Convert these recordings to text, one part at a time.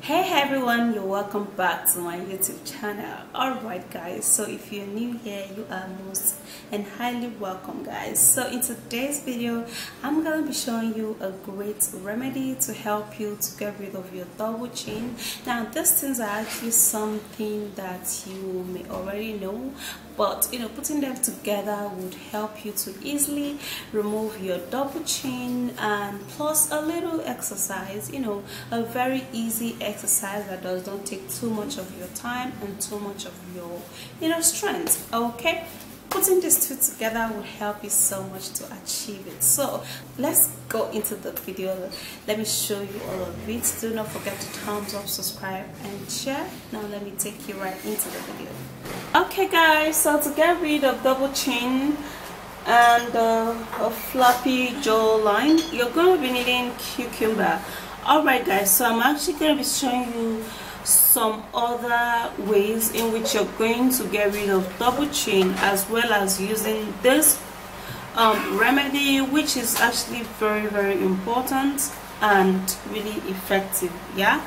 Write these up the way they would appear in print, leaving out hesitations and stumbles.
Hey everyone, you're welcome back to my YouTube channel. Alright guys, so if you're new here, you are most and highly welcome guys. So in today's video, I'm gonna be showing you a great remedy to help you to get rid of your double chin. Now these things are actually something that you may already know, but putting them together would help you to easily remove your double chin, and plus a little exercise, a very easy exercise that does not take too much of your time and too much of your strength. Okay, putting these two together will help you so much to achieve it. So let's go into the video. Let me show you all of it. Do not forget to thumbs up, subscribe and share. Now let me take you right into the video. Okay guys, so to get rid of double chin and a floppy jawline, you're going to be needing cucumber. Alright guys, so I'm actually going to be showing you some other ways in which you're going to get rid of double chin, as well as using this remedy, which is actually very important and really effective. Yeah,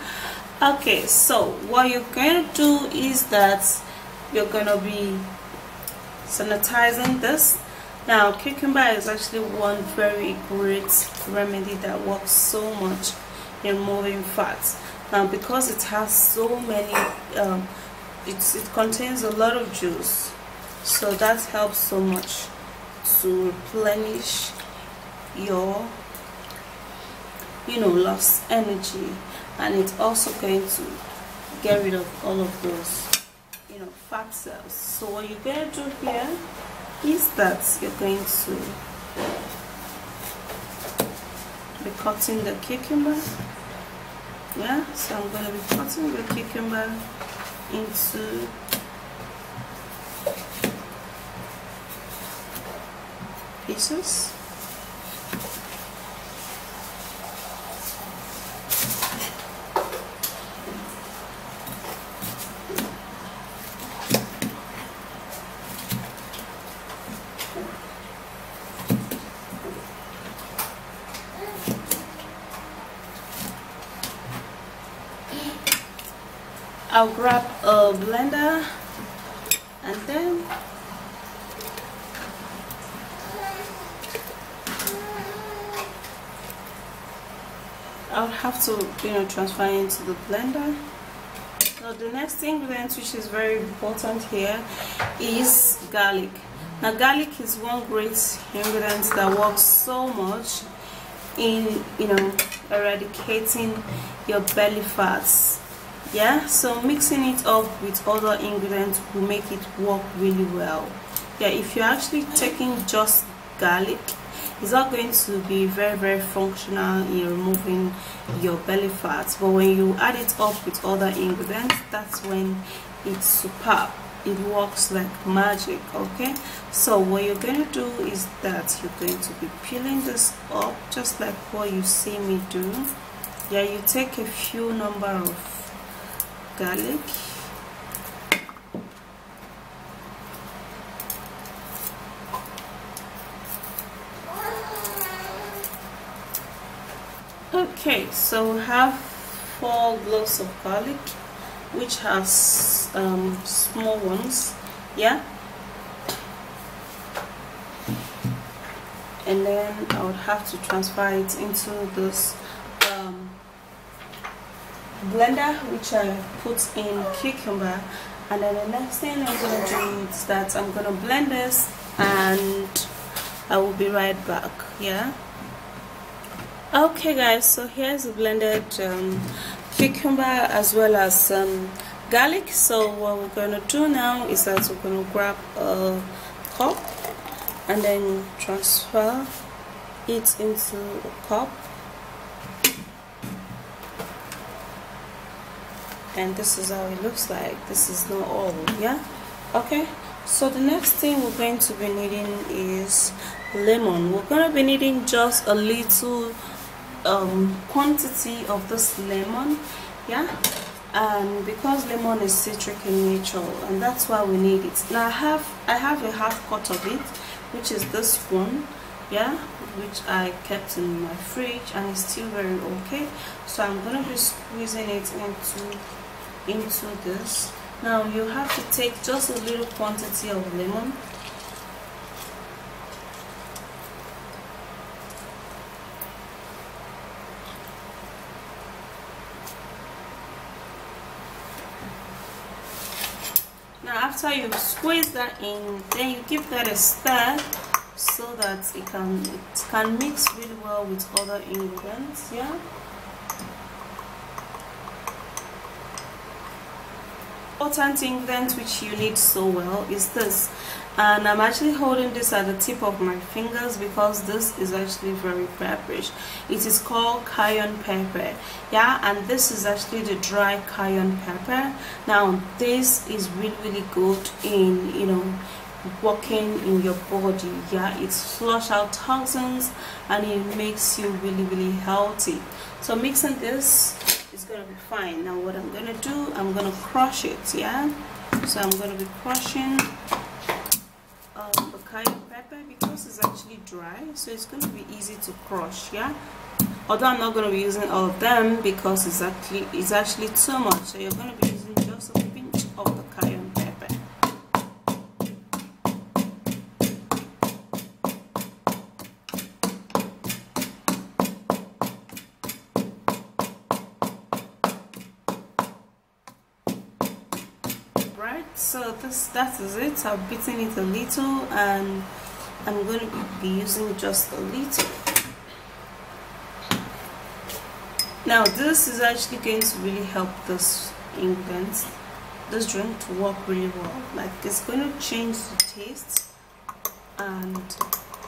okay, so what you're going to do is that you're going to be sanitizing this. Now cucumber is actually one very great remedy that works so much in removing fats. Now because it has so many it contains a lot of juice, so that helps so much to replenish your lost energy, and it's also going to get rid of all of those fat cells. So what you're going to do here is that you're going to be cutting the cucumber. Yeah, so I'm going to be cutting the cucumber into pieces. I'll grab a blender, and then I'll have to transfer into the blender. So the next ingredient, which is very important here, is garlic. Now garlic is one great ingredient that works so much in eradicating your belly fats. Yeah, so mixing it up with other ingredients will make it work really well. Yeah, if you're actually taking just garlic, it's not going to be very functional in removing your belly fats, but when you add it up with other ingredients, that's when it's superb. It works like magic. Okay, so what you're going to do is that you're going to be peeling this up just like what you see me do. Yeah, you take a few number of garlic, okay, so we have 4 cloves of garlic, which has small ones. Yeah, and then I would have to transfer it into this blender, which I put in cucumber. And then the next thing I'm going to do is that I'm going to blend this, and I will be right back. Yeah, okay guys, so here's the blended cucumber as well as garlic. So what we're going to do now is that we're going to grab a cup and then transfer it into a cup. And this is how it looks like. This is not all. Yeah, okay, so the next thing we're going to be needing is lemon. We're going to be needing just a little quantity of this lemon. Yeah, and because lemon is citric in nature, and that's why we need it. Now I have a half cut of it, which is this one. Yeah, which I kept in my fridge, and it's still very okay. So I'm gonna be squeezing it into this. Now you have to take just a little quantity of lemon. Now after you squeeze that in, then you give that a stir so that it can mix really well with other ingredients. Yeah. Important ingredient which you need so well is this, and I'm actually holding this at the tip of my fingers because this is actually very pepperish. It is called cayenne pepper. Yeah, and this is actually the dry cayenne pepper. Now this is really good in, you know, working in your body. Yeah, it flush out toxins and it makes you really healthy. So mixing this is gonna be fine. Now what I'm gonna do, I'm gonna crush it. Yeah, so I'm gonna be crushing the cayenne pepper because it's actually dry, so it's gonna be easy to crush. Yeah, although I'm not gonna be using all of them because it's actually too much, so you're gonna be using just a pinch of the cayenne pepper. Right, so that is it. I've beaten it a little, and I'm going to be using just a little. Now this is actually going to really help this ingredient, this drink, to work really well. Like, it's going to change the taste and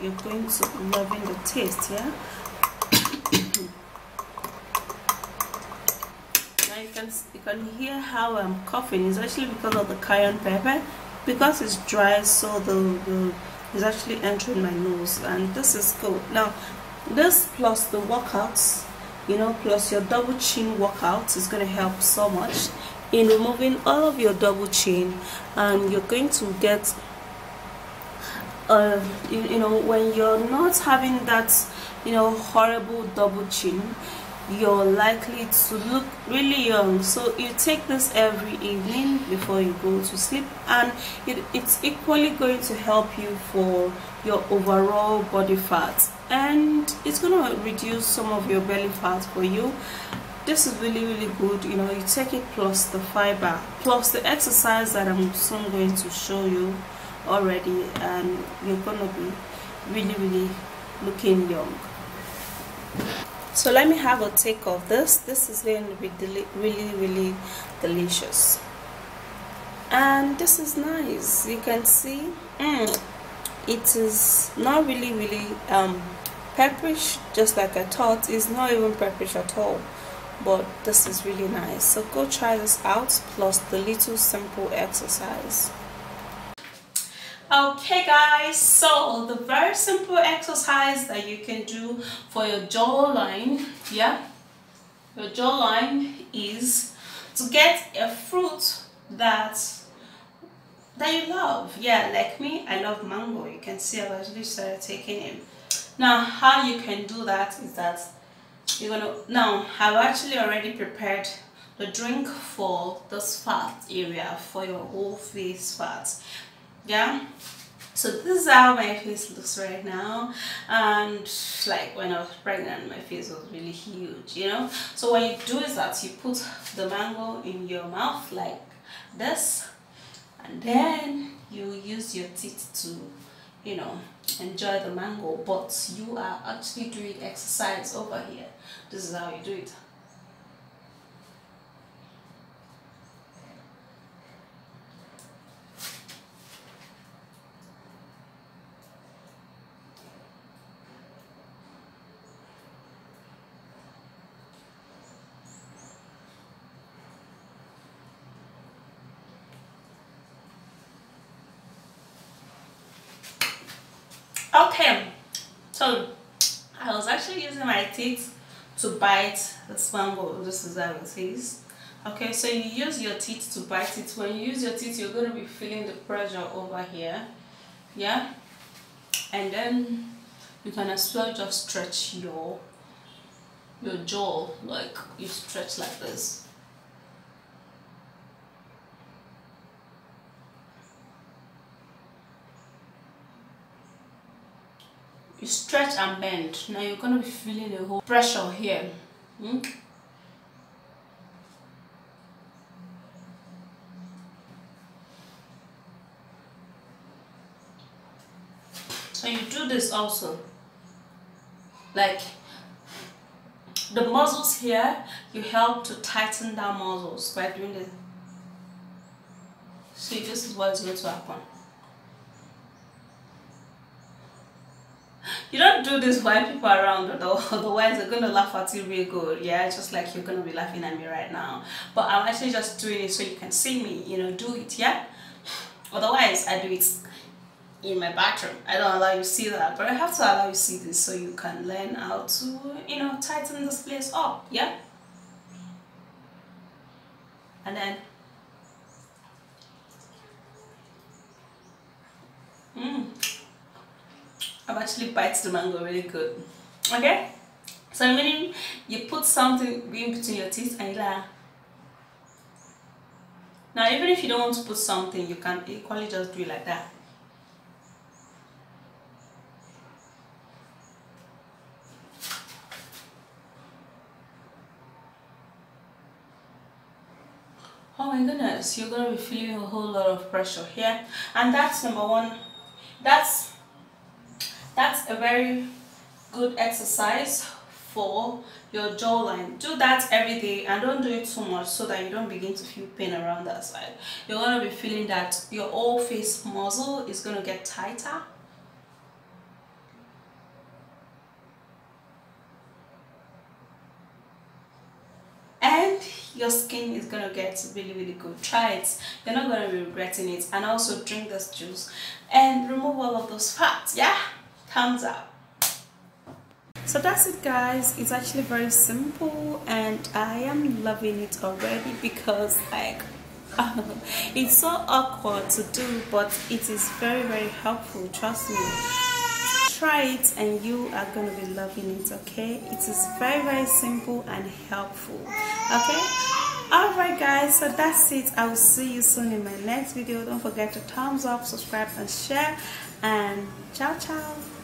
you're going to be loving the taste. Yeah. You can hear how I'm coughing. It's actually because of the cayenne pepper, because it's dry, so it's actually entering my nose, and this is good. Now this plus the workouts, you know, plus your double chin workouts is going to help so much in removing all of your double chin, and you're going to get you know, when you're not having that, you know, horrible double chin, you're likely to look really young. So you take this every evening before you go to sleep, and it's equally going to help you for your overall body fat, and it's going to reduce some of your belly fat for you. This is really good. You know, you take it plus the fiber plus the exercise that I'm soon going to show you already, and you're going to be really looking young. So let me have a take of this. This is going to be really delicious, and this is nice. You can see it is not really pepperish, just like I thought. It's not even pepperish at all, but this is really nice. So go try this out, plus the little simple exercise. Okay guys, so the very simple exercise that you can do for your jawline, yeah, your jawline, is to get a fruit that you love. Yeah, like me, I love mango. You can see I've actually started taking it. Now how you can do that is that you're gonna, now I've actually already prepared the drink for this fat area, for your whole face fat. Yeah, so this is how my face looks right now, and like when I was pregnant, my face was really huge, you know. So what you do is that you put the mango in your mouth like this, and then you use your teeth to, you know, enjoy the mango, but you are actually doing exercise over here. This is how you do it. Okay, so I was actually using my teeth to bite this mango. This is how it is. Okay, so you use your teeth to bite it. When you use your teeth, you're going to be feeling the pressure over here, yeah, and then you can as well just stretch your jaw, like you stretch like this. You stretch and bend. Now you're gonna be feeling a whole pressure here. So you do this also, like the muscles here, you help to tighten down muscles by doing this. See, this is what's going to happen. You don't do this while people are around, otherwise they're going to laugh at you real good. Yeah, just like you're going to be laughing at me right now. But I'm actually just doing it so you can see me, do it, yeah? Otherwise, I do it in my bathroom. I don't allow you to see that, but I have to allow you to see this so you can learn how to, tighten this place up, yeah? And then I've actually bites the mango really good. Okay? So meaning you put something in between your teeth and you laugh. Now even if you don't want to put something, you can equally just do it like that. Oh my goodness, you're gonna be feeling a whole lot of pressure here, and that's number one. That's a very good exercise for your jawline. Do that every day and don't do it too much so that you don't begin to feel pain around that side. You're gonna be feeling that your whole face muscle is gonna get tighter. And your skin is gonna get really, really good. Try it. You're not gonna be regretting it. And also drink this juice and remove all of those fats. Yeah, thumbs up. So that's it, guys. It's actually very simple and I am loving it already because it's so awkward to do, but it is very, very helpful. Trust me. Try it and you are going to be loving it. Okay, it is very, very simple and helpful. Okay, all right guys, so that's it. I will see you soon in my next video. Don't forget to thumbs up, subscribe and share, and ciao ciao.